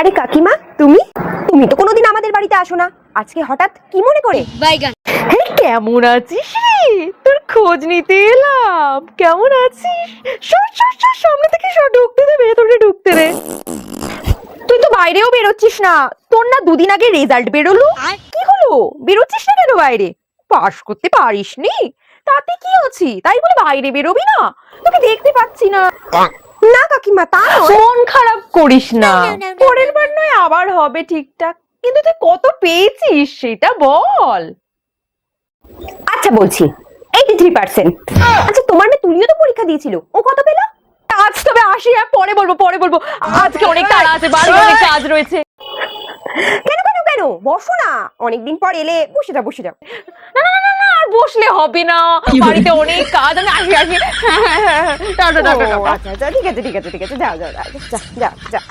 আরে কাকিমা, তুমি তুমি তো কোনোদিন আমাদের বাড়িতে আসো না, আজকে হঠাৎ কি মনে করে? হ্যাঁ, কেমন আছিস রে? তোর খোঁজ নিতে এলাম। কেমন আছিস? সর সর সর, সামনে থেকে সর, ঢুকতে দে, ভেতরে ঢুকতে দে। তুই তো বাইরেও বেরোচ্ছিস না, তোর না দুদিন আগে রেজাল্ট বেরোলো, কি হলো? বেরোচ্ছিস না কেন বাইরে? পাশ করতে পারিসনি? তাতে কি আছে, তাই বলে বাইরে বেরোবি না? তোকে দেখতে পাচ্ছি না। না কাকিমা, তা নয়। মন খারাপ করিস না, পরের বার নয় আবার হবে ঠিকঠাক। কিন্তু তুই কত পেয়েছিস সেটা বল। আচ্ছা বলছি, 83%। আচ্ছা তোমার না তুলিও তো পরীক্ষা দিয়েছিল, ও কত পেল? আজ তবে আসি, আর পরে বলবো, পরে বলবো। আজকে অনেক তাড়া আছে, বাড়িতে অনেক কাজ রয়েছে। কেন কেন কেন, বসো না, অনেকদিন পর এলে, বসে যাও বসে যাও। না না না না, আর বসলে হবে না, বাড়িতে অনেক কাজ। আমি আসি আসি। হ্যাঁ হ্যাঁ হ্যাঁ, টাটা টাটা ও, টাটা। আচ্ছা আচ্ছা, ঠিক আছে ঠিক আছে ঠিক আছে, যাও যাও যাও যাও যাও।